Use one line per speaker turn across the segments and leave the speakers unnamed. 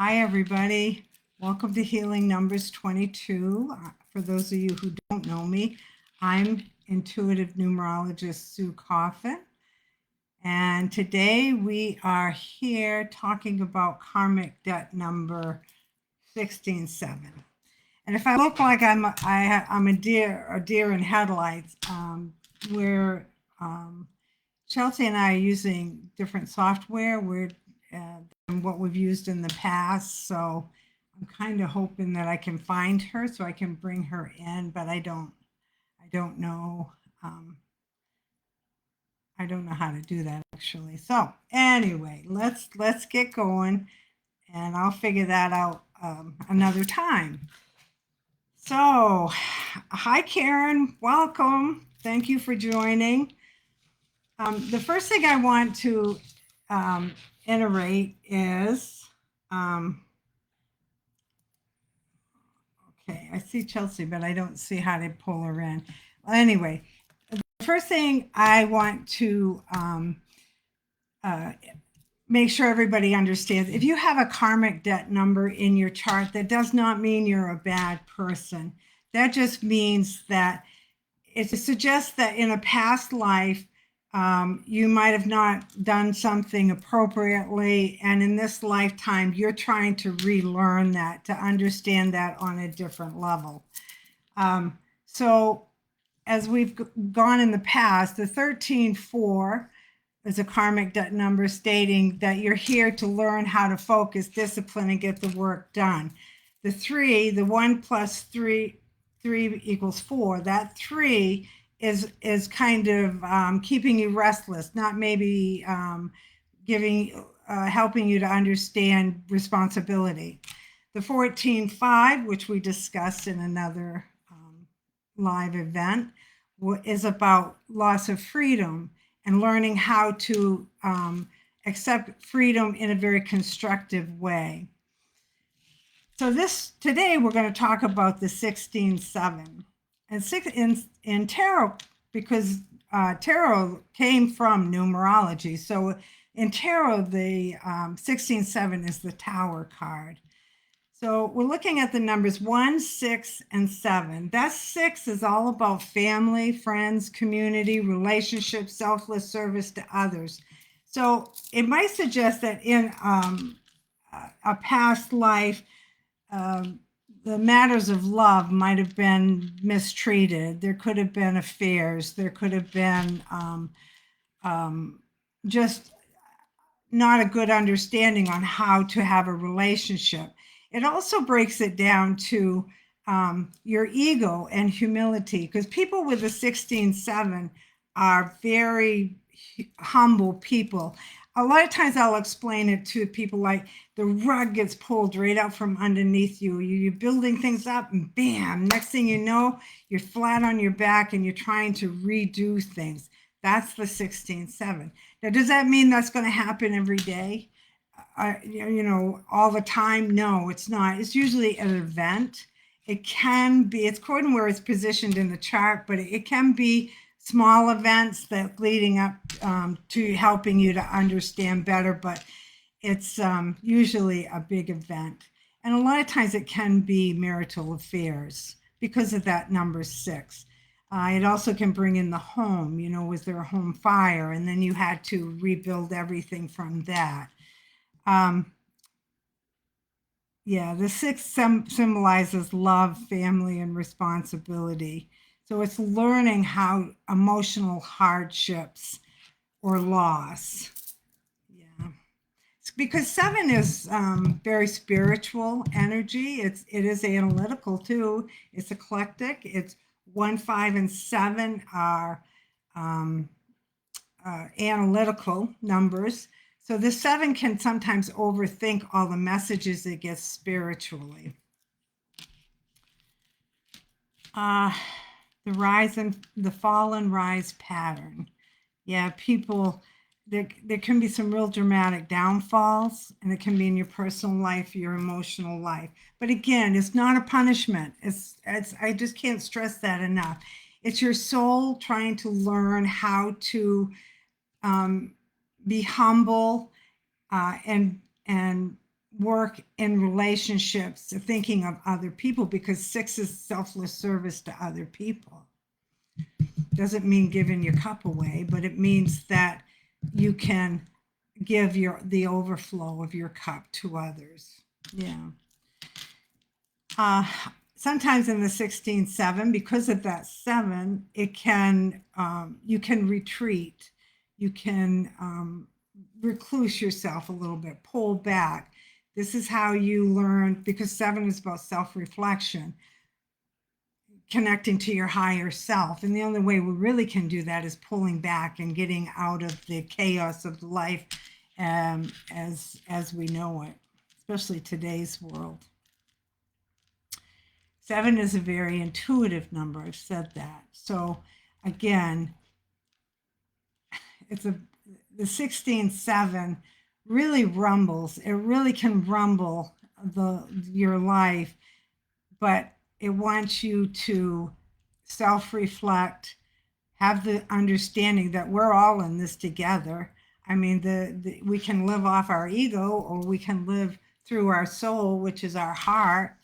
Hi, everybody. Welcome to Healing Numbers 22. For those of you who don't know me, I'm intuitive numerologist Sue Coffin. And today we are here talking about karmic debt number 167. And if I look like I'm a deer in headlights, we're Chelsea and I are using different software than what we've used in the past. So I'm kind of hoping that I can find her so I can bring her in, but I don't know. I don't know how to do that actually. So anyway, let's get going, and I'll figure that out another time. So, hi Karen, welcome. Thank you for joining. The first thing I want to iterate is, okay, I see Chelsea, but I don't see how to pull her in. Well, anyway, the first thing I want to make sure everybody understands, if you have a karmic debt number in your chart, that does not mean you're a bad person. That just means that it suggests that in a past life, you might have not done something appropriately, and in this lifetime, you're trying to relearn that, to understand that on a different level. So as we've gone in the past, the 13-4 is a karmic debt number stating that you're here to learn how to focus, discipline, and get the work done. The 3, the 1 plus 3 equals 4. That 3 is kind of keeping you restless, not maybe helping you to understand responsibility. The 14-5, which we discussed in another live event, is about loss of freedom and learning how to accept freedom in a very constructive way. So today we're going to talk about the 16-7. And in tarot, because tarot came from numerology. So in tarot, the 16-7 is the Tower card. So we're looking at the numbers 1, 6, and 7. That 6 is all about family, friends, community, relationships, selfless service to others. So it might suggest that in a past life, the matters of love might have been mistreated. There could have been affairs. There could have been just not a good understanding on how to have a relationship. It also breaks it down to your ego and humility, because people with a 16-7 are very humble people. A lot of times I'll explain it to people like the rug gets pulled right out from underneath you. You're building things up and bam, next thing you know, you're flat on your back and you're trying to redo things. That's the 16-7. Now, does that mean that's going to happen every day? All the time? No, it's not. It's usually an event. It can be, it's according to where it's positioned in the chart, but it can be small events that leading up to helping you to understand better, but it's usually a big event. And a lot of times it can be marital affairs because of that number 6. It also can bring in the home, was there a home fire? And then you had to rebuild everything from that. The 6 symbolizes love, family, and responsibility. So it's learning how emotional hardships or loss. Yeah. Because 7 is very spiritual energy. It is analytical too. It's eclectic. It's 1, 5, and 7 are analytical numbers. So the 7 can sometimes overthink all the messages it gets spiritually. The rise and the fall and rise pattern. Yeah, people, there can be some real dramatic downfalls, and it can be in your personal life, your emotional life. But again, it's not a punishment. I just can't stress that enough. It's your soul trying to learn how to be humble and work in relationships, thinking of other people, because 6 is selfless service to other people. Doesn't mean giving your cup away, but it means that you can give the overflow of your cup to others. Yeah. Sometimes in the 16-7, because of that 7, it can you can retreat, you can recluse yourself a little bit, pull back. This is how you learn, because 7 is about self-reflection, connecting to your higher self. And the only way we really can do that is pulling back and getting out of the chaos of life as we know it, especially today's world. 7 is a very intuitive number. I've said that. So again, the 16-7 really rumbles. It really can rumble your life, but it wants you to self-reflect, have the understanding that we're all in this together. I mean, we can live off our ego, or we can live through our soul, which is our heart,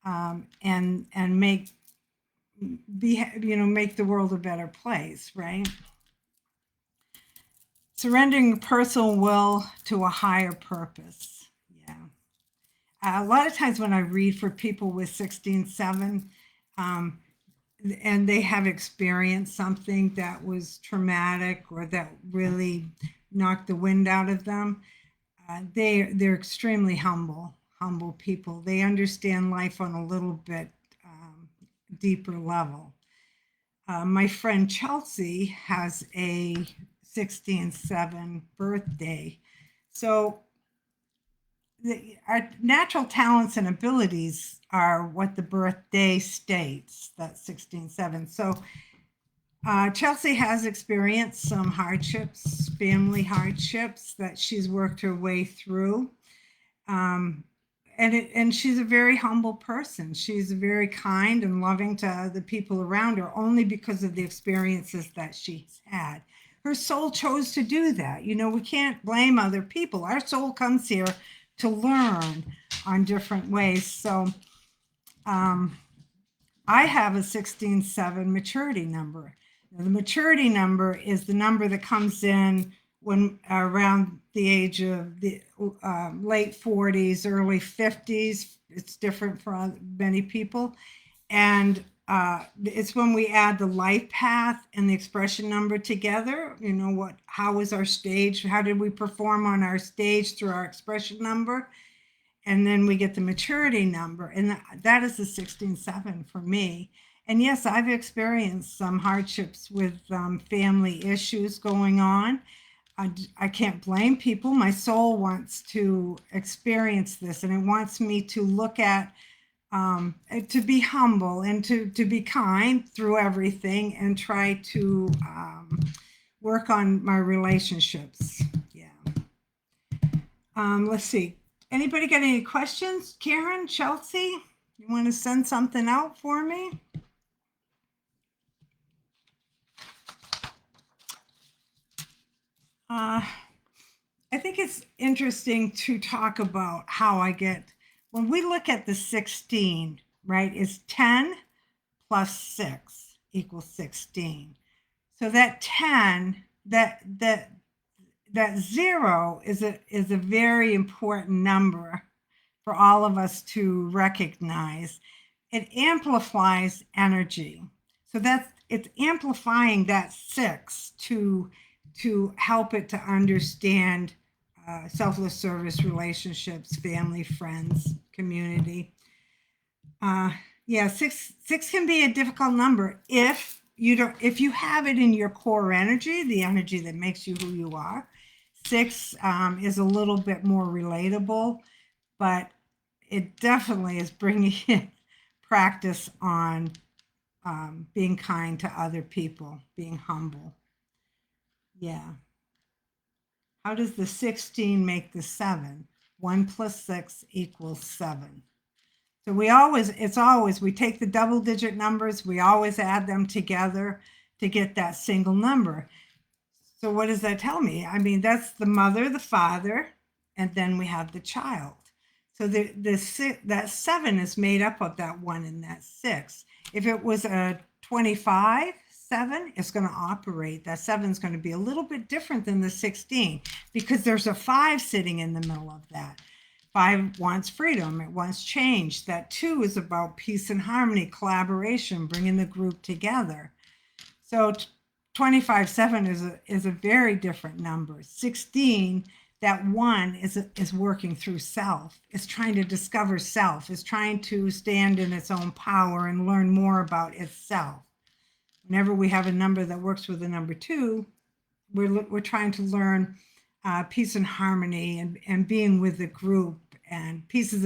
and make the world a better place, right? Surrendering personal will to a higher purpose. Yeah. A lot of times when I read for people with 16-7, and they have experienced something that was traumatic or that really knocked the wind out of them, they're extremely humble people. They understand life on a little bit deeper level. My friend Chelsea has a 16-7 birthday. So our natural talents and abilities are what the birthday states, that 16-7. So Chelsea has experienced some hardships, family hardships that she's worked her way through. And she's a very humble person. She's very kind and loving to the people around her, only because of the experiences that she's had. Her soul chose to do that. We can't blame other people. Our soul comes here to learn on different ways. So I have a 16-7 maturity number. Now, the maturity number is the number that comes in when around the age of the late 40s, early 50s. It's different for many people. And it's when we add the life path and the expression number together. How was our stage? How did we perform on our stage through our expression number? And then we get the maturity number. And that is the 16-7 for me. And yes, I've experienced some hardships with family issues going on. I can't blame people. My soul wants to experience this, and it wants me to look at, to be humble and to be kind through everything, and try to work on my relationships. Yeah. Let's see. Anybody got any questions? Karen, Chelsea, you want to send something out for me? I think it's interesting to talk about how when we look at the 16, right, is 10 plus 6 equals 16. So that 10, that 0 is a very important number for all of us to recognize. It amplifies energy. So it's amplifying that 6 to help it to understand selfless service, relationships, family, friends, community. Yeah, 6 can be a difficult number if you have it in your core energy, the energy that makes you who you are. 6 is a little bit more relatable, but it definitely is bringing in practice on being kind to other people, being humble. Yeah. How does the 16 make the 7? 1 plus 6 equals 7. So we take the double digit numbers, we always add them together to get that single number. So what does that tell me? I mean, that's the mother, the father, and then we have the child. So that 7 is made up of that 1 and that 6. If it was a 25, 7, it's going to operate. That 7 is going to be a little bit different than the 16 because there's a 5 sitting in the middle of that. 5 wants freedom. It wants change. That 2 is about peace and harmony, collaboration, bringing the group together. So 25/7 is a very different number. 16, that 1 is working through self. It's trying to discover self. It's trying to stand in its own power and learn more about itself. Whenever we have a number that works with the number 2, we're trying to learn peace and harmony and being with the group. And peace is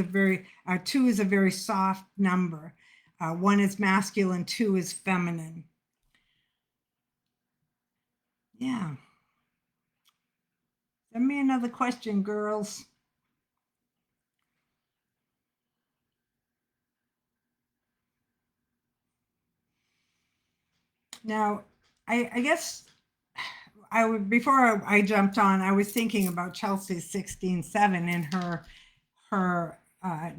2 is a very soft number. 1 is masculine, 2 is feminine. Yeah. Send me another question, girls. Now, I guess before I jumped on, I was thinking about Chelsea's 16/7 in her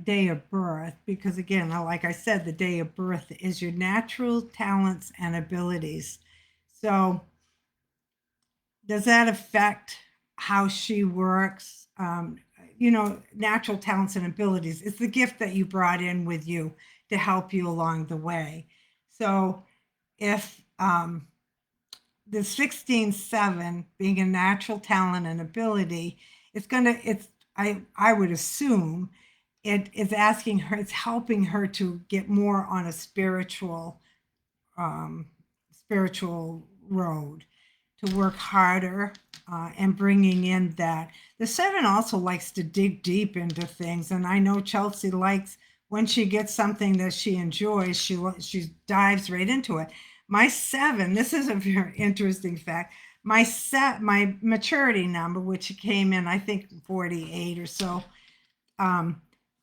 day of birth, because again, like I said, the day of birth is your natural talents and abilities. So does that affect how she works? Natural talents and abilities. It's the gift that you brought in with you to help you along the way. So if the 16/7 being a natural talent and ability, I would assume it is asking her, it's helping her to get more on a spiritual road, to work harder and bringing in that. The 7 also likes to dig deep into things. And I know Chelsea likes, when she gets something that she enjoys, she dives right into it. My 7, this is a very interesting fact. My maturity number, which came in, I think 48 or so.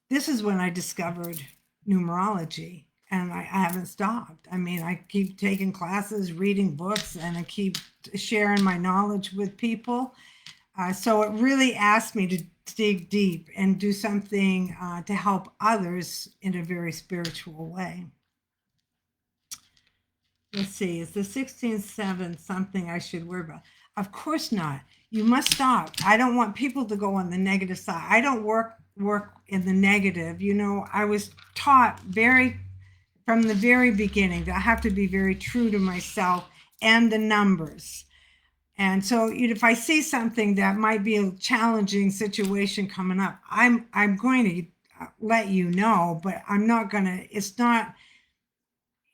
This is when I discovered numerology, and I haven't stopped. I mean, I keep taking classes, reading books, and I keep sharing my knowledge with people. So it really asked me to dig deep and do something to help others in a very spiritual way. Let's see, is the 16/7 something I should worry about? Of course not. You must stop. I don't want people to go on the negative side. I don't work in the negative. I was taught from the very beginning that I have to be very true to myself and the numbers. And so if I see something that might be a challenging situation coming up, I'm going to let you know, but I'm not going to, it's not,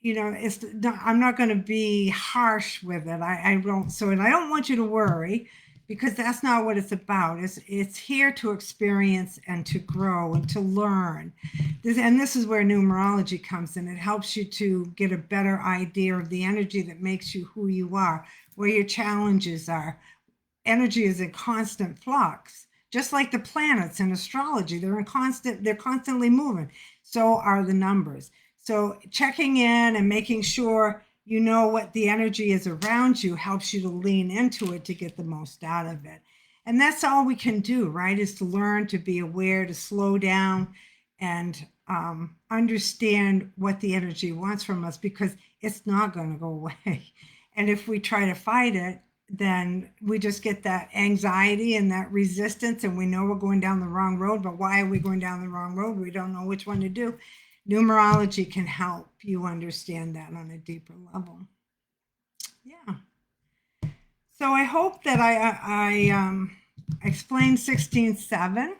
I'm not going to be harsh with it. I don't want you to worry, because that's not what it's about. It's here to experience and to grow and to learn. This is where numerology comes in. It helps you to get a better idea of the energy that makes you who you are, where your challenges are. Energy is in constant flux, just like the planets in astrology. They're constantly moving. So are the numbers. So checking in and making sure you know what the energy is around you helps you to lean into it to get the most out of it. And that's all we can do, right? Is to learn to be aware, to slow down and understand what the energy wants from us, because it's not going to go away. And if we try to fight it, then we just get that anxiety and that resistance, and we know we're going down the wrong road. But why are we going down the wrong road? We don't know which one to do. Numerology can help you understand that on a deeper level. Yeah. So I hope that I explained 16/7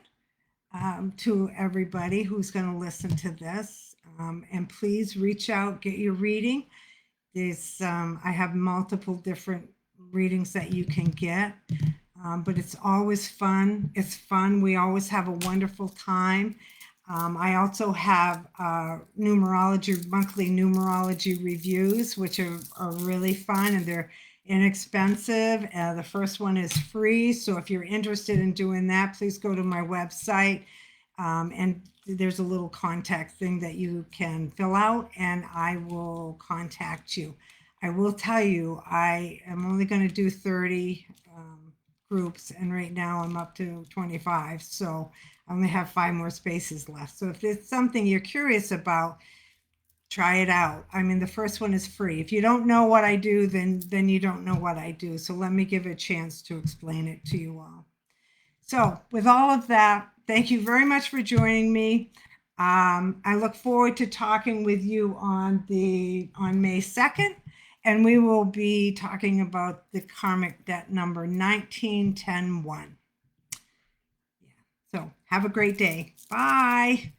to everybody who's going to listen to this. And please reach out, get your reading. I have multiple different readings that you can get, but it's always fun. It's fun. We always have a wonderful time. I also have monthly numerology reviews, which are really fun, and they're inexpensive. The first one is free. So if you're interested in doing that, please go to my website. And there's a little contact thing that you can fill out, and I will contact you. I will tell you, I am only going to do 30 groups, and right now I'm up to 25. So I only have 5 more spaces left. So if it's something you're curious about, try it out. I mean, the first one is free. If you don't know what I do, then you don't know what I do. So let me give it a chance to explain it to you all. So with all of that, thank you very much for joining me. I look forward to talking with you on May 2nd, and we will be talking about the karmic debt number 1910-1. Yeah. So have a great day. Bye.